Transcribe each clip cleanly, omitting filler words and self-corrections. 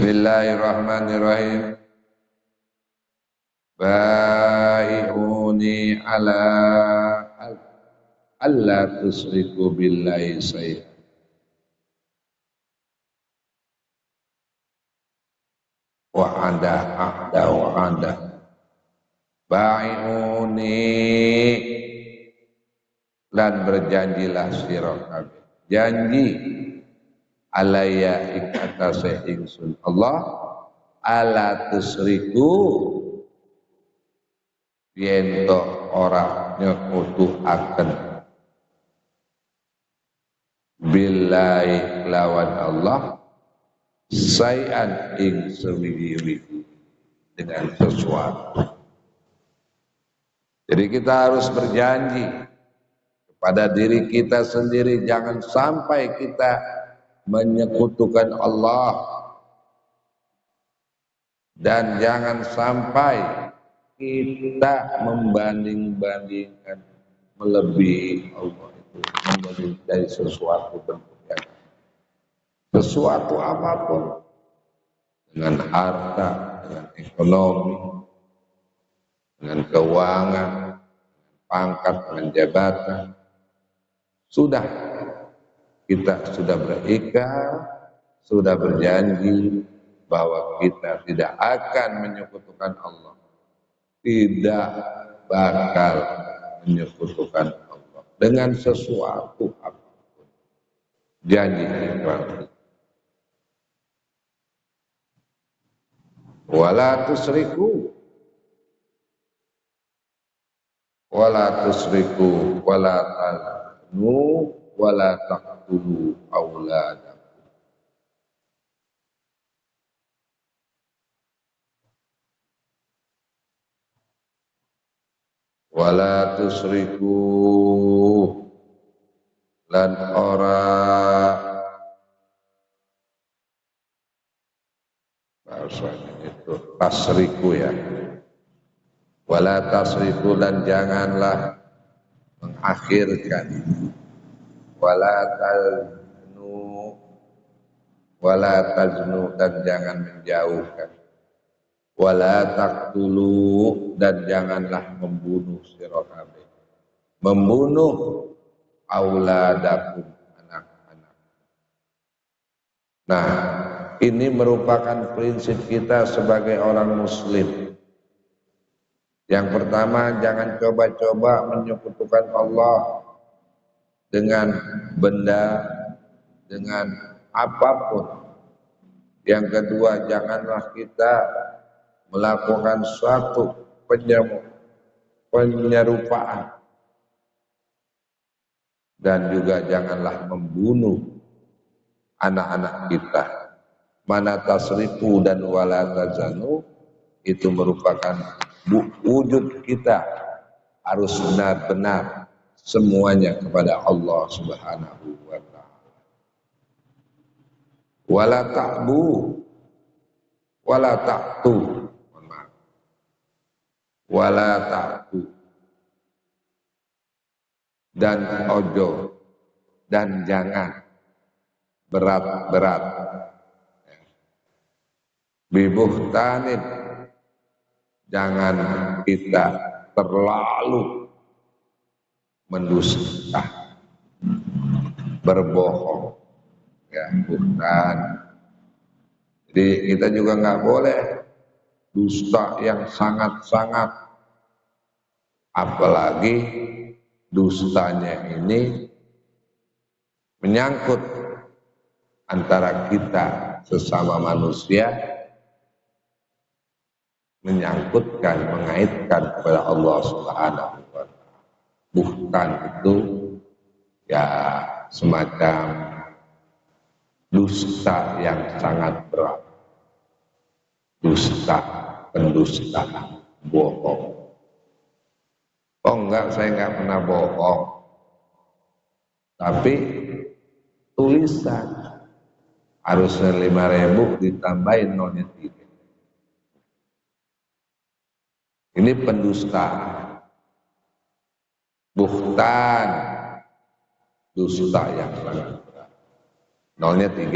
Bismillahirrahmanirrahim. Bai'uni ala alla tusriku billahi syai'an wa ada. Bai'uni lan berjanjilah sira kabeh. Janji alaya ing atase ingsun Allah ala tusriku yen to ora nyekutuaken billahi lawan Allah sayan ing sewiji-wiji dengan sesuatu. Jadi kita harus berjanji kepada diri kita sendiri, jangan sampai kita menyekutukan Allah dan jangan sampai kita membanding-bandingkan melebihi Allah itu dari sesuatu bentuknya, sesuatu apapun, dengan harta, dengan ekonomi, dengan keuangan, dengan pangkat, dengan jabatan. Kita sudah berikrar, sudah berjanji bahwa kita tidak akan menyekutukan Allah, tidak bakal menyekutukan Allah dengan sesuatu apapun. Janji ikrar. Wala tusriku wala taznu wala taqtulu auladakum. Wala tusriku lan ora bahasanya itu tasriku ya. Wala tasriku lan janganlah mengakhirkan, wala taznu dan jangan menjauhkan, wala taqtulu dan janganlah membunuh sira kabeh, membunuh auladakum, anak-anak. Nah, ini merupakan prinsip kita sebagai orang muslim. Yang pertama, jangan coba-coba menyekutukan Allah dengan benda, dengan apapun. Yang kedua, janganlah kita melakukan suatu penyerupaan. Dan juga janganlah membunuh anak-anak kita. Mana tasrifu dan wala tazanu itu merupakan wujud kita harus benar-benar semuanya kepada Allah Subhanahu wa ta'ala. Wala ta'bu wala ta'tu, wala ta'tu dan ojo dan jangan berat-berat bibuhtanin, jangan kita terlalu mendusta, berbohong, ya, bukan. Jadi kita juga nggak boleh dusta yang sangat-sangat, apalagi dustanya ini menyangkut antara kita sesama manusia, menyangkutkan, mengaitkan kepada Allah Subhanahu wa ta'ala. Bukan itu ya semacam dusta yang sangat berat, dusta, pendusta, bohong. Oh enggak, saya enggak pernah bohong, tapi tulisan harusnya 5.000 ditambahin nolnya 3. Ini pendusta, buhtan, dusta yang sangat berat. Nolnya 3,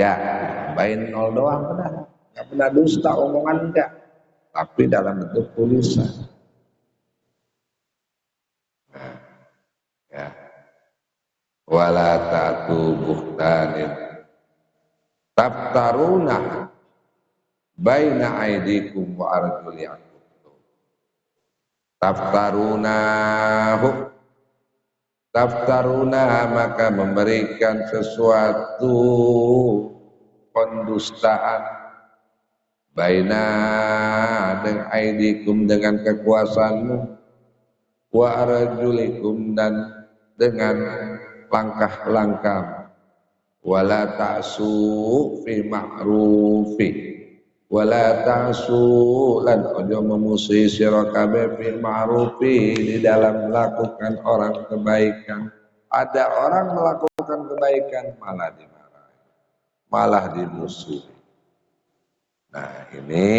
tambahin 0 doang udah. nggak pernah dusta omongan enggak, tapi dalam bentuk tulisan. Nah, ya. Wala ta'tu buhtanin tabtaruna baina aidikum wa arjulikum. Taftaruna maka memberikan sesuatu pendustaan baina dengan aidikum dengan kekuasaanmu wa arjulikum dan dengan langkah-langkah wala ta'su fi ma'rufi wala ta'su lan ojo memusuhi sira kabeh fi ma'rufi di dalam melakukan orang kebaikan. Ada orang melakukan kebaikan malah dimarahi, malah dimusuhi. Nah, ini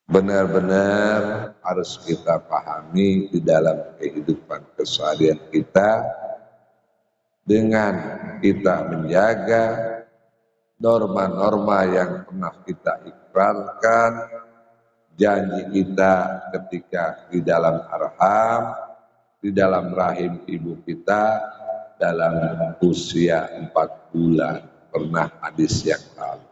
benar-benar harus kita pahami di dalam kehidupan keseharian kita dengan kita menjaga norma-norma yang pernah kita ikrarkan, janji kita ketika di dalam arham, di dalam rahim ibu kita dalam usia 4 bulan, pernah hadis yang lalu.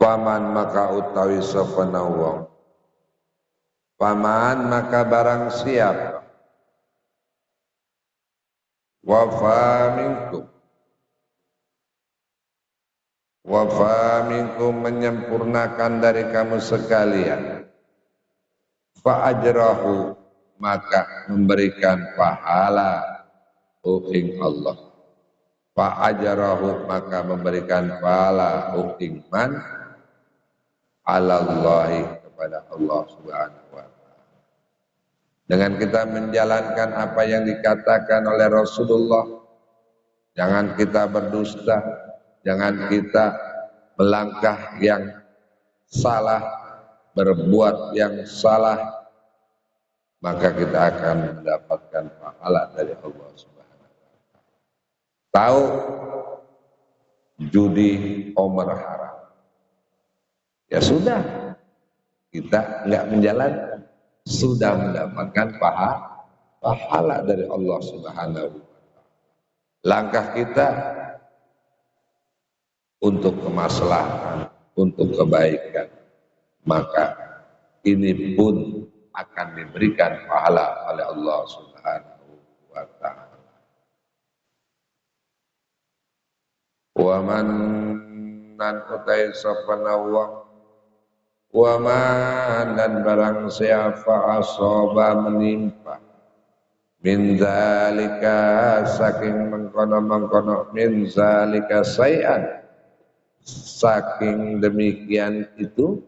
Paman maka utawi sopana wong, paman maka barang siapa, wafa minkum menyempurnakan dari kamu sekalian, fa ajrahu maka memberikan pahala ing Allah, fa ajrahu maka memberikan pahala ing man alallahi kepada Allah Subhanahu wa taala. Dengan kita menjalankan apa yang dikatakan oleh Rasulullah, jangan kita berdusta, jangan kita melangkah yang salah, berbuat yang salah, maka kita akan mendapatkan pahala dari Allah Subhanahu wa taala. Tahu judi Omar haram, ya sudah, kita enggak menjalankan, sudah mendapatkan pahala dari Allah Subhanahu wa taala. Langkah kita untuk kemaslahatan, untuk kebaikan, maka ini pun akan diberikan pahala oleh Allah Subhanahu wa taala. Wa man nan utai sapana wa man dan barang siapa asoba menimpa min zalika saking mengkono-mengkono min zalika sayan saking demikian itu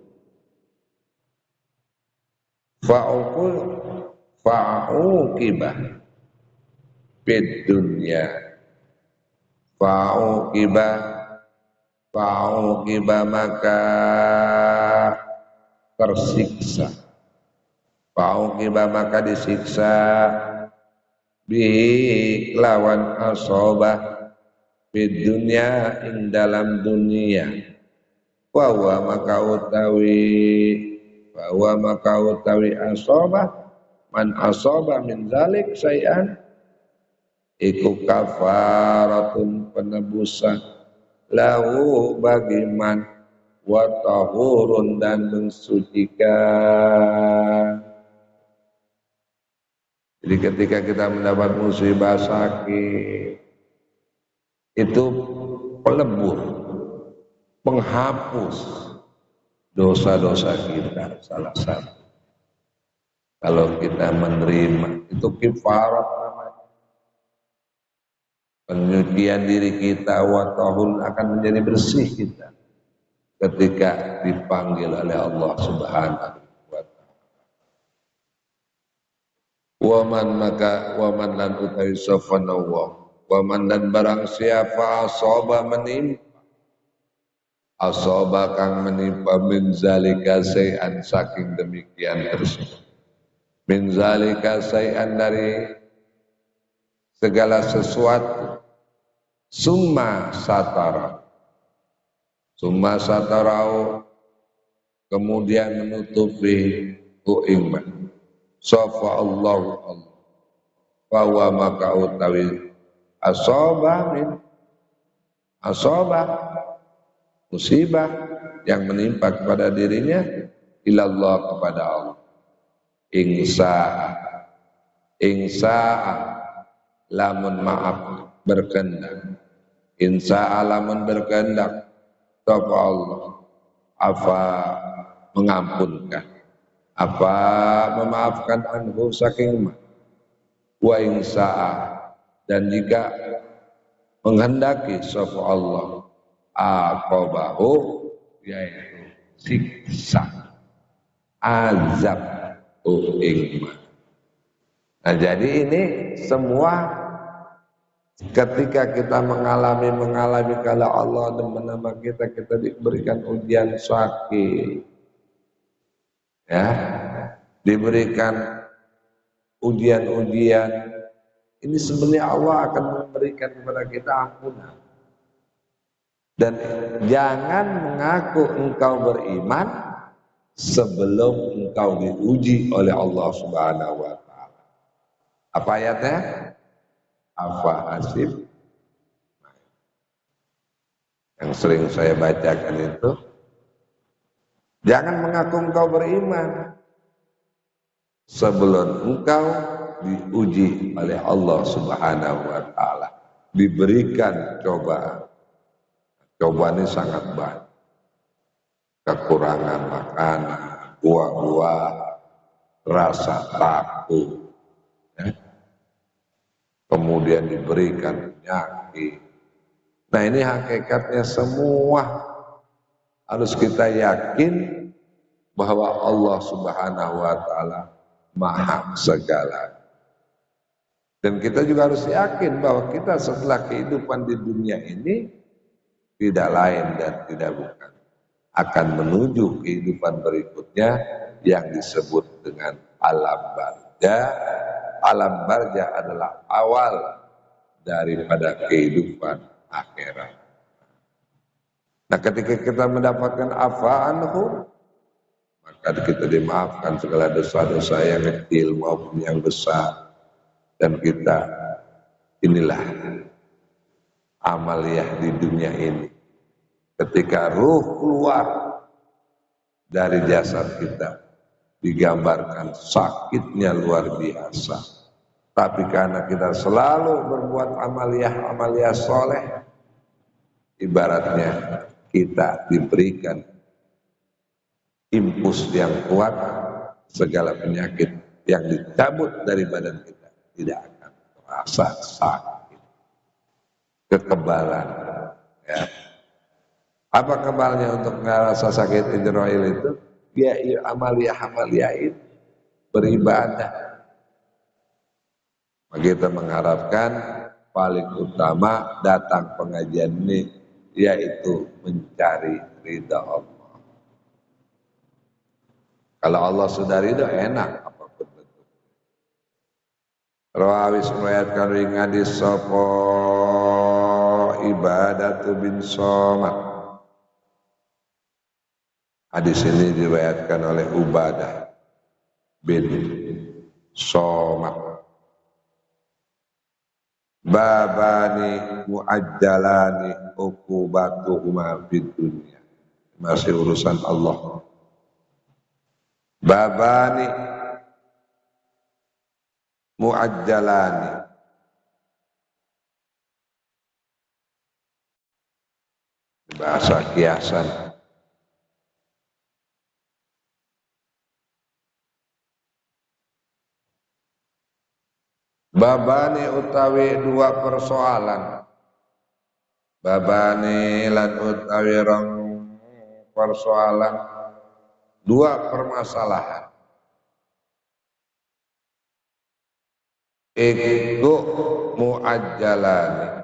fa'uqibah fid dunya fa'uqibah maka tersiksa, fa'uqibah maka disiksa bi lawan asobah di dunia ing dalam dunia, bahwa maka utawi asobah man asobah min zalik sayan iku kafaratun penebusan lahu bagi man wa tahurun dan mensucikan. Jadi ketika kita mendapat musibah sakit, itu pelebur, penghapus dosa-dosa kita salah satu. Kalau kita menerima, itu kifarat namanya. Penyucian diri kita wa tahurun akan menjadi bersih kita ketika dipanggil oleh Allah Subhanahu wa taala. Wa man lan utawi safana wa man dan barang siapa asaba menimpa asaba kang menimpa min zalika sayan saking demikian tersebut min zalika say'an, dari segala sesuatu, summa satarau, kemudian menutupi uingman, safa Allahu Allah, bahwa maka utawi asoba musibah yang menimpa kepada dirinya, ilallah, kepada Allah. Ingsa lamun maaf berkehendak, insya lamun berkehendak sapa Allah, apa mengampunkan, apa memaafkan anhu saking ma, wa insya, dan jika menghendaki sapa Allah, aqabahu, yaitu siksa, azab ing. Nah, jadi ini semua ketika kita mengalami kalau Allah menambah kita diberikan ujian sakit, ya, diberikan ujian-ujian, ini sebenarnya Allah akan memberikan kepada kita ampunan. Dan jangan mengaku engkau beriman sebelum engkau diuji oleh Allah Subhanahu wa taala. Apa ayatnya? Afa hasib, yang sering saya bacakan itu, jangan mengaku engkau beriman sebelum engkau diuji oleh Allah Subhanahu wa taala, diberikan cobaan. Cobaan ini sangat banyak, kekurangan makanan, buah-buah, rasa takut, ya. Kemudian diberikan penyakit. Nah, ini hakikatnya semua harus kita yakin bahwa Allah Subhanahu wa taala Maha segala. Dan kita juga harus yakin bahwa kita setelah kehidupan di dunia ini tidak lain dan tidak bukan akan menuju kehidupan berikutnya yang disebut dengan alam barza. Alam barza adalah awal daripada kehidupan akhirat. Nah, ketika kita mendapatkan afaanhu, maka kita dimaafkan segala dosa-dosa yang kecil maupun yang besar. Dan kita, inilah amaliyah di dunia ini. Ketika ruh keluar dari jasad kita, digambarkan sakitnya luar biasa. Tapi karena kita selalu berbuat amaliyah soleh, ibaratnya kita diberikan impuls yang kuat, segala penyakit yang dicabut dari badan kita tidak akan terasa sakit. Kekebalan, ya. Apa kebalnya untuk ngerasa sakit Israel itu? Ya, amaliyah itu beribadah. Kita mengharapkan paling utama datang pengajian ini, yaitu mencari ridha Allah. Kalau Allah sudah ridha, enak apapun bentuk. Rawawis meriwayatkan ing hadis sapa Ibadatu bin Somad. Hadis ini diriwayatkan oleh Ubadah bin Somad. Babani muajjalani uqubatuhuma fid dunya. Masih urusan Allah. Babani muajjalani, bahasa kiasan. Babani utawi dua persoalan. Babani lan utawi rong persoalan, dua permasalahan. Iku muajjalani.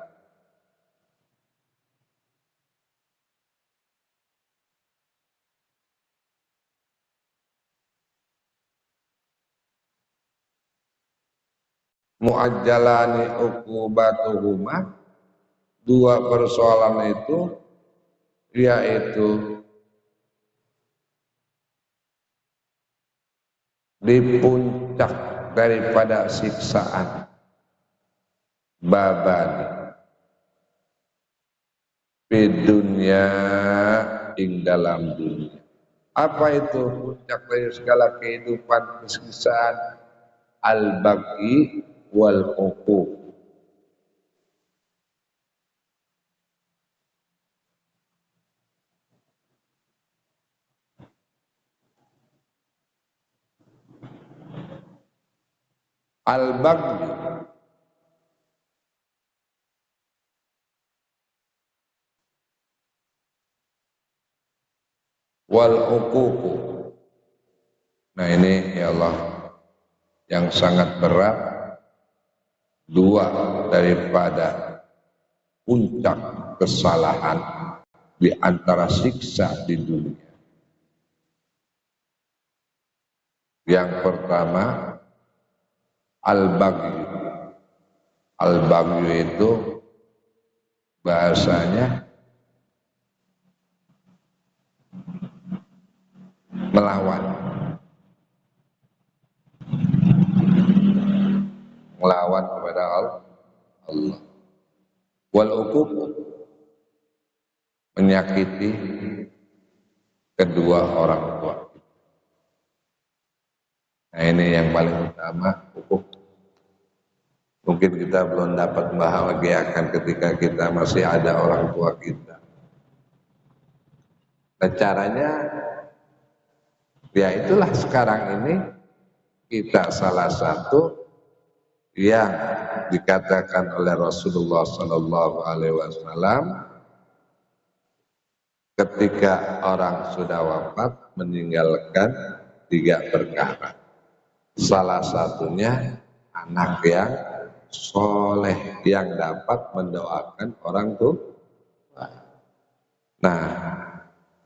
muajjalani uqubatuhuma, dua persoalan itu yaitu di puncak daripada siksaan babani di dunia ing dalam dunia. Apa itu puncak dari segala kehidupan kesiksaan? Al-baghi wal uquq. Al-baghi wal uquq. Nah ini ya Allah yang sangat berat, dua daripada puncak kesalahan di antara siksa di dunia. Yang pertama al-baghi. Al-baghi itu bahasanya melawan, melawan kepada Allah. Wal uquq, menyakiti kedua orang tua. Nah ini yang paling utama, uquq. Mungkin kita belum dapat membahagiakan ketika kita masih ada orang tua kita. Nah caranya, ya itulah sekarang ini kita salah satu yang dikatakan oleh Rasulullah Sallallahu Alaihi Wasallam ketika orang sudah wafat meninggalkan tiga perkara. Salah satunya anak yang soleh yang dapat mendoakan orang tua. Nah,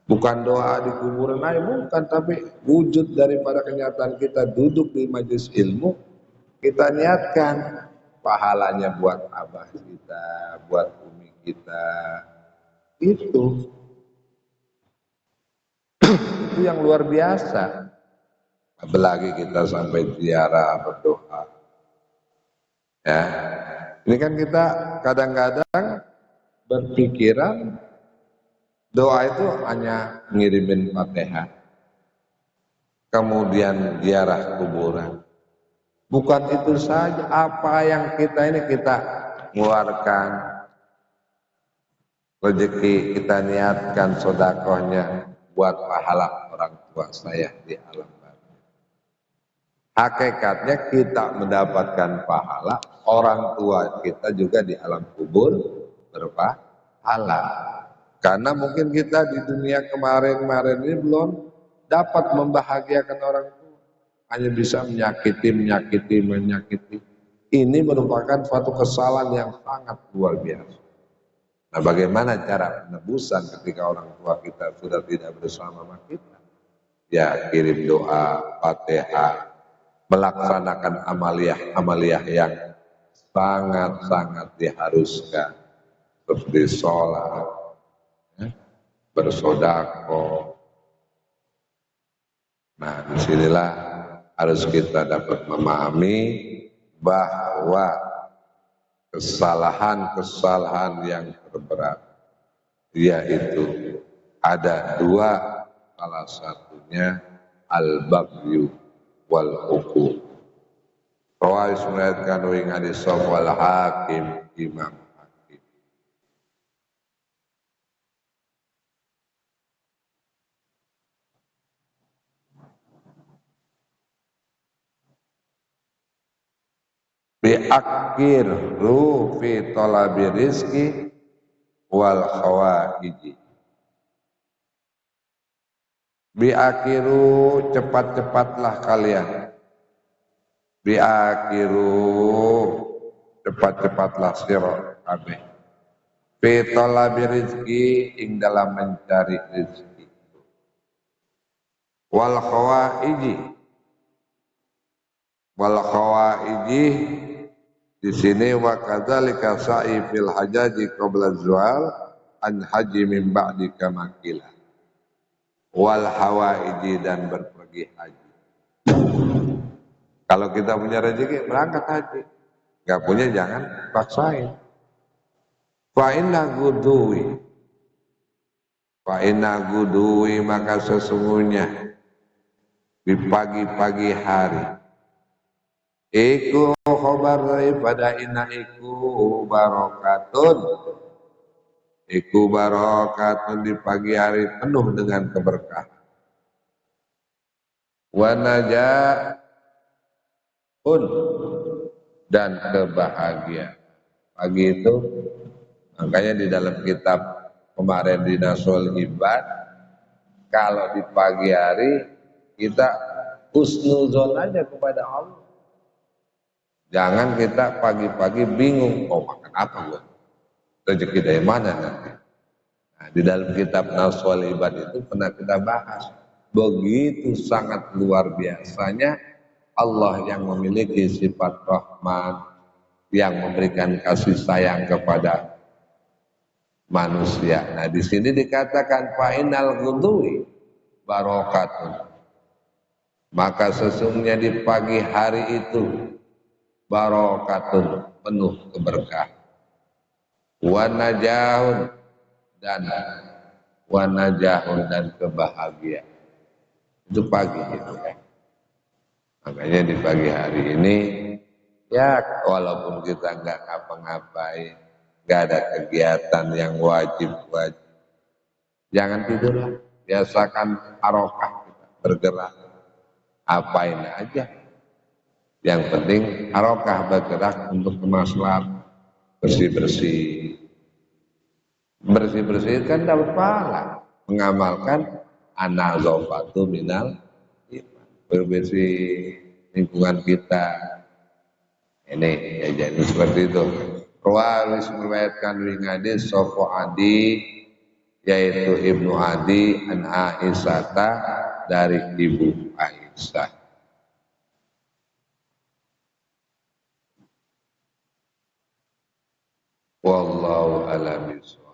bukan doa di kuburan aja, bukan, tapi wujud daripada kenyataan kita duduk di majelis ilmu, kita niatkan pahalanya buat abah kita, buat umi kita, itu yang luar biasa. Apalagi kita sampai ziarah berdoa. Ya, ini kan kita kadang-kadang berpikiran doa itu hanya ngirimin Fatihah, kemudian ziarah kuburan. Bukan itu saja, apa yang kita ini kita mengeluarkan rezeki, kita niatkan sedekahnya buat pahala orang tua saya di alam barzah. Hakikatnya kita mendapatkan pahala, orang tua kita juga di alam kubur berpahala. Karena mungkin kita di dunia kemarin-kemarin ini belum dapat membahagiakan orang tua, hanya bisa menyakiti. Ini merupakan suatu kesalahan yang sangat luar biasa. Nah, bagaimana cara penebusan ketika orang tua kita sudah tidak bersama kita? Ya, kirim doa, Fatihah, melaksanakan amaliyah yang sangat-sangat diharuskan, seperti sholat, bersedekah. Nah, disinilah harus kita dapat memahami bahwa kesalahan-kesalahan yang terberat yaitu ada dua, salah satunya al-baghyu wal uquq. Rawais meriwayatkan ing hadis wal hakim, Imam Hakim. Biakir fi talabi rizki wal khawaiji. Biakiru, cepat-cepatlah kalian. Biakiru, cepat-cepatlah sira kabeh. Fi talabi rizki, ing dalam mencari rizki. Wal khawaiji, Di sini wa kadzalika sa'i fil hajaji qabla zual an haji min ba'di kamakila wal hawaiji dan berpergi haji. Kalau kita punya rezeki berangkat haji, nggak punya jangan paksain. Fa inna gudui maka sesungguhnya di pagi-pagi hari iku khobar daripada inna iku barokatun di pagi hari penuh dengan keberkahan wa najaun dan kebahagiaan. Pagi itu makanya di dalam kitab kemarin di Nasul Ibad, kalau di pagi hari kita husnuzon aja kepada Allah. Jangan kita pagi-pagi bingung, oh makan apa gua? Rezeki dari mana nanti? Nah, di dalam kitab Nasul Ibad itu pernah kita bahas. Begitu sangat luar biasanya Allah yang memiliki sifat Rahman, yang memberikan kasih sayang kepada manusia. Nah, di sini dikatakan fa'inal ghudwi barokatun. Maka sesungguhnya di pagi hari itu barokatun penuh keberkahan. Wa najahun dan kebahagiaan. Itu pagi itu kan. Makanya di pagi hari ini ya walaupun kita nggak ngapa-ngapain, nggak ada kegiatan yang wajib, jangan tidurlah, biasakan harokah kita bergerak, apain aja. Yang penting harokah bergerak untuk kemaslahatan, bersih-bersih kan dapat pahala, mengamalkan an-nazafatu minal iman, bersih lingkungan kita. Ini ya jadi seperti itu. Rawalis meriwayatkan hadis Sofo Adi yaitu Ibnu Adi an Aisyata dari Ibu Aisyah. Wallahu a'lam bishawab.